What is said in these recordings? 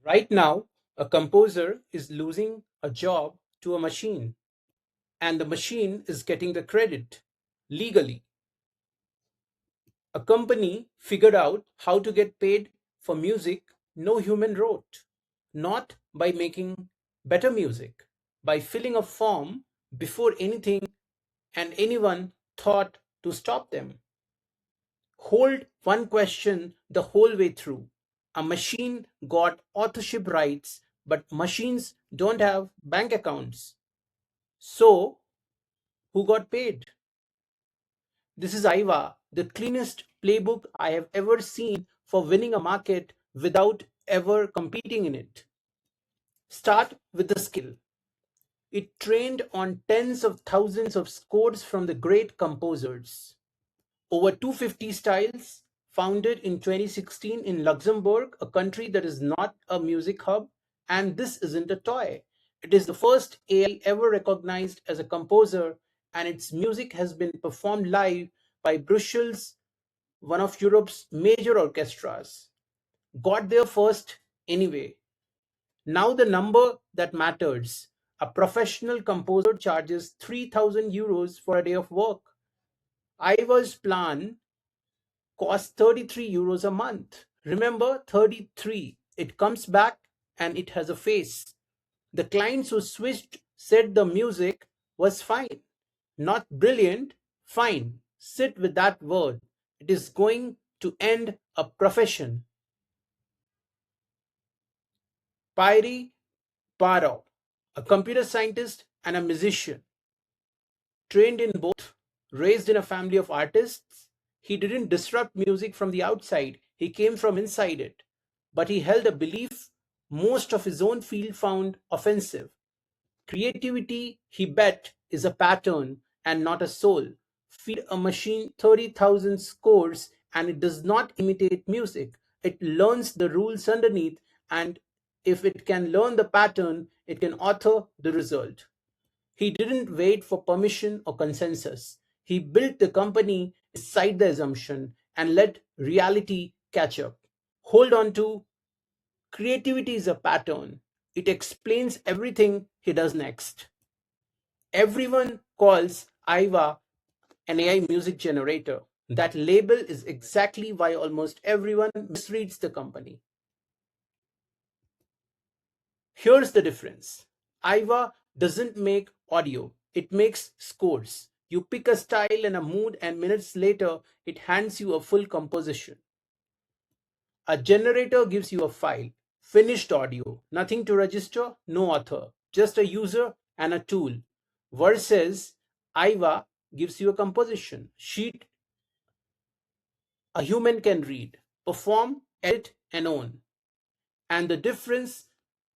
Right now, a composer is losing a job to a machine, and the machine is getting the credit legally. A company figured out how to get paid for music no human wrote, not by making better music, by filling a form before anything and anyone thought to stop them. Hold one question the whole way through. A machine got authorship rights, but machines don't have bank accounts. So, who got paid? This is AIVA, the cleanest playbook I have ever seen for winning a market without ever competing in it. Start with the skill. It trained on tens of thousands of scores from the great composers. Over 250 styles, founded in 2016 in Luxembourg, a country that is not a music hub, and this isn't a toy. It is the first AI ever recognized as a composer, and its music has been performed live by Brussels, one of Europe's major orchestras. Got there first anyway. Now, the number that matters. A professional composer charges 3,000 euros for a day of work. Ivar's plan costs 33 euros a month. Remember, 33. It comes back and it has a face. The clients who switched said the music was fine. Not brilliant, fine. Sit with that word. It is going to end a profession. Pyri Parov, a computer scientist and a musician, trained in both, raised in a family of artists. He didn't disrupt music from the outside, he came from inside it. But he held a belief most of his own field found offensive. Creativity, he bet, is a pattern and not a soul. Feed a machine 30,000 scores and it does not imitate music. It learns the rules underneath, and if it can learn the pattern, it can author the result. He didn't wait for permission or consensus. He built the company beside the assumption and let reality catch up. Hold on to creativity is a pattern. It explains everything he does next. Everyone calls AIVA an AI music generator. That label is exactly why almost everyone misreads the company. Here's the difference. AIVA doesn't make audio, it makes scores. You pick a style and a mood, and minutes later, it hands you a full composition. A generator gives you a file, finished audio, nothing to register, no author, just a user and a tool. Versus AIVA gives you a composition sheet a human can read, perform, edit, and own. And the difference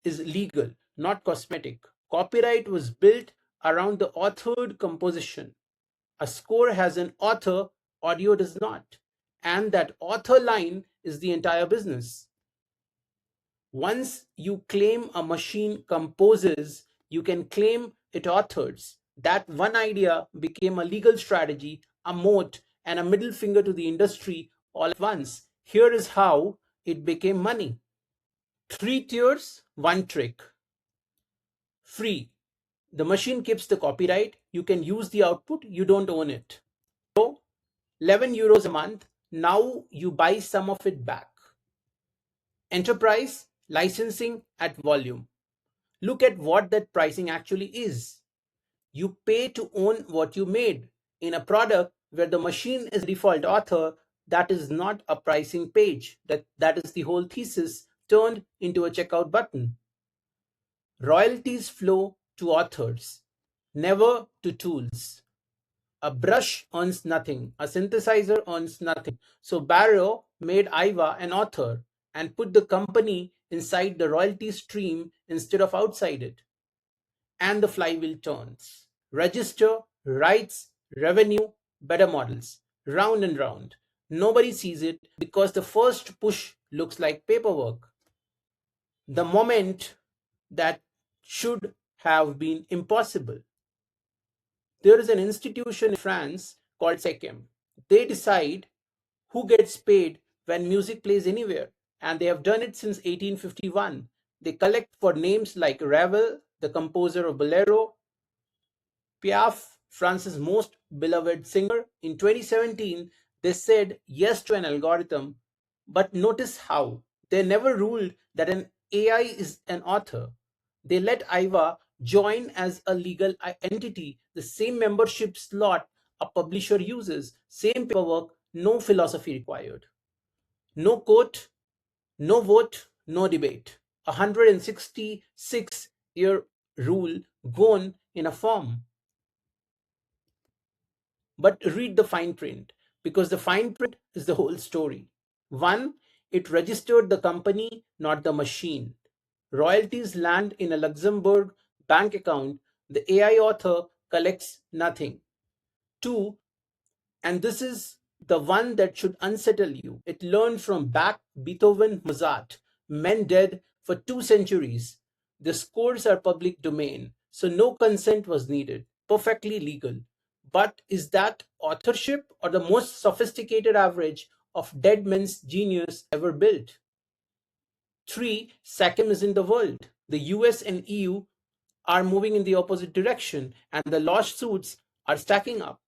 is legal, not cosmetic. Copyright was built around the authored composition. A score has an author, audio does not. And that author line is the entire business. Once you claim a machine composes, you can claim it authors. That one idea became a legal strategy, a moat, and a middle finger to the industry all at once. Here is how it became money. 3 tiers, one trick. Free. The machine keeps the copyright. You can use the output. You don't own it. So, 11 euros a month. Now you buy some of it back. Enterprise, licensing at volume. Look at what that pricing actually is. You pay to own what you made. In a product where the machine is the default author, that is not a pricing page. That is the whole thesis turned into a checkout button. Royalties flow to authors, never to tools. A brush earns nothing, a synthesizer earns nothing. So Barrow made AIVA an author and put the company inside the royalty stream instead of outside it. And the flywheel turns. Register, rights, revenue, better models. Round and round. Nobody sees it because the first push looks like paperwork. The moment that should have been impossible. There is an institution in France called SECEM. They decide who gets paid when music plays anywhere, and they have done it since 1851. They collect for names like Ravel, the composer of Bolero, Piaf, France's most beloved singer. In 2017, they said yes to an algorithm, but notice how. They never ruled that an AI is an author. They let AIVA join as a legal entity, the same membership slot a publisher uses, same paperwork, no philosophy required. No court, no vote, no debate. 166-year rule gone in a form. But read the fine print, because the fine print is the whole story. One, it registered the company, not the machine. Royalties land in a Luxembourg bank account. The AI author collects nothing. Two, and this is the one that should unsettle you. It learned from Bach, Beethoven, Mozart, men dead for 2 centuries. The scores are public domain, so no consent was needed. Perfectly legal. But is that authorship or the most sophisticated average of dead men's genius ever built? Three, SACM is in the world. The US and EU are moving in the opposite direction, and the lawsuits are stacking up.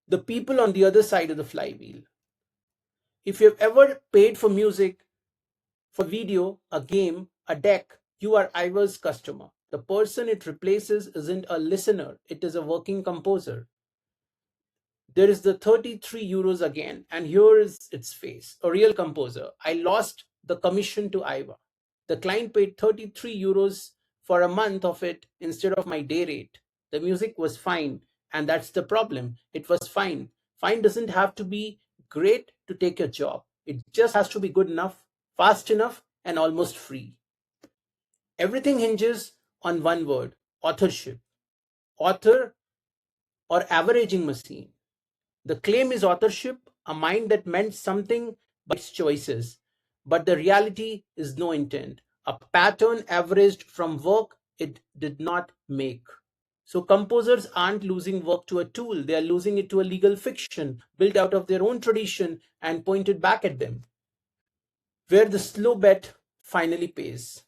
The people on the other side of the flywheel. If you've ever paid for music, for video, a game, a deck, you are AIVA's customer. The person it replaces isn't a listener, it is a working composer. There is the 33 euros again, and here is its face. A real composer. I lost the commission to AIVA. The client paid 33 euros for a month of it instead of my day rate. The music was fine, and that's the problem. It was fine. Fine doesn't have to be great to take your job. It just has to be good enough, fast enough, and almost free. Everything hinges on one word: authorship. Author or averaging machine. The claim is authorship, a mind that meant something by its choices. But the reality is no intent, a pattern averaged from work it did not make. So composers aren't losing work to a tool, they are losing it to a legal fiction built out of their own tradition and pointed back at them, where the slow bet finally pays.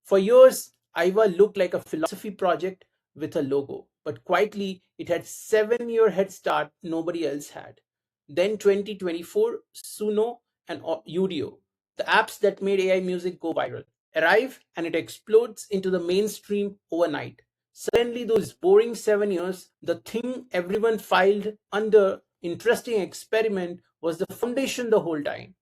For years, AIVA looked like a philosophy project with a logo, but quietly it had 7-year head start nobody else had. Then 2024, Suno and Udio, the apps that made AI music go viral, arrive and it explodes into the mainstream overnight. Suddenly, those boring 7 years, the thing everyone filed under interesting experiment was the foundation the whole time.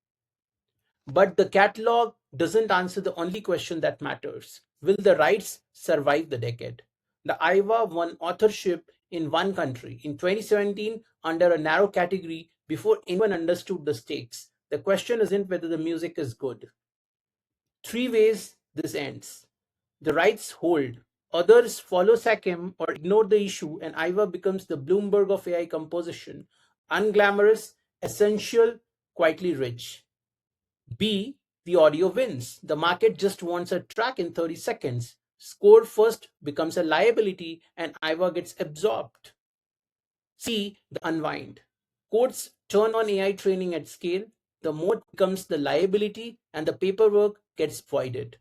But the catalog doesn't answer the only question that matters. Will the rights survive the decade? The AIVA won authorship in one country in 2017 under a narrow category before anyone understood the stakes. The question isn't whether the music is good. Three ways this ends. The rights hold. Others follow SACM or ignore the issue, and AIVA becomes the Bloomberg of AI composition. Unglamorous, essential, quietly rich. B, the audio wins. The market just wants a track in 30 seconds. Score first becomes a liability and AIVA gets absorbed. C, the unwind. Courts turn on AI training at scale. The moat becomes the liability and the paperwork gets voided.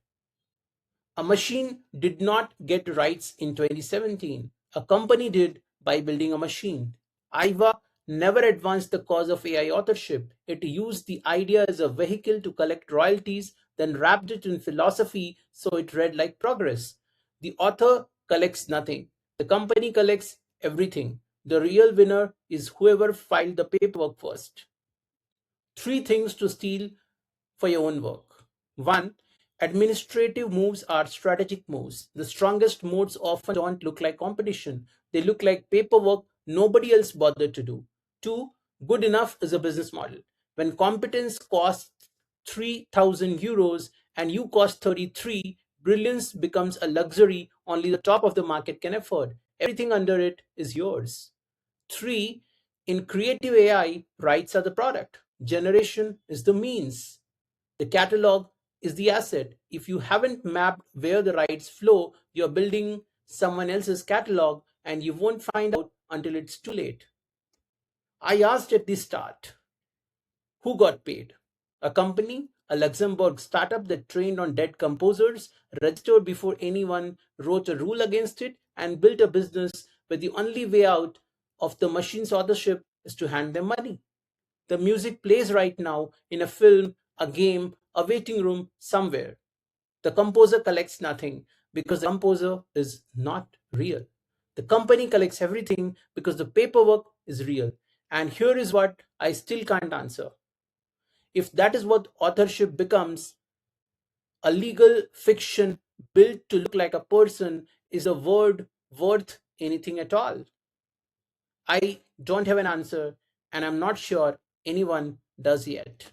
A machine did not get rights in 2017. A company did by building a machine. AIVA never advanced the cause of AI authorship. It used the idea as a vehicle to collect royalties, then wrapped it in philosophy so it read like progress. The author collects nothing. The company collects everything. The real winner is whoever filed the paperwork first. Three things to steal for your own work. One, administrative moves are strategic moves. The strongest modes often don't look like competition, they look like paperwork nobody else bothered to do. Two, good enough is a business model. When competence costs 3,000 euros and you cost 33, brilliance becomes a luxury only the top of the market can afford. Everything under it is yours. Three, in creative AI, rights are the product, generation is the means. The catalog is the asset. If you haven't mapped where the rights flow, you're building someone else's catalog and you won't find out until it's too late. I asked at the start, who got paid? A company, a Luxembourg startup that trained on dead composers, registered before anyone wrote a rule against it, and built a business where the only way out of the machine's authorship is to hand them money. The music plays right now in a film, a game, a waiting room, somewhere. The composer collects nothing because the composer is not real. The company collects everything because the paperwork is real. And here is what I still can't answer. If that is what authorship becomes, a legal fiction built to look like a person, is a word worth anything at all? I don't have an answer, and I'm not sure anyone does yet.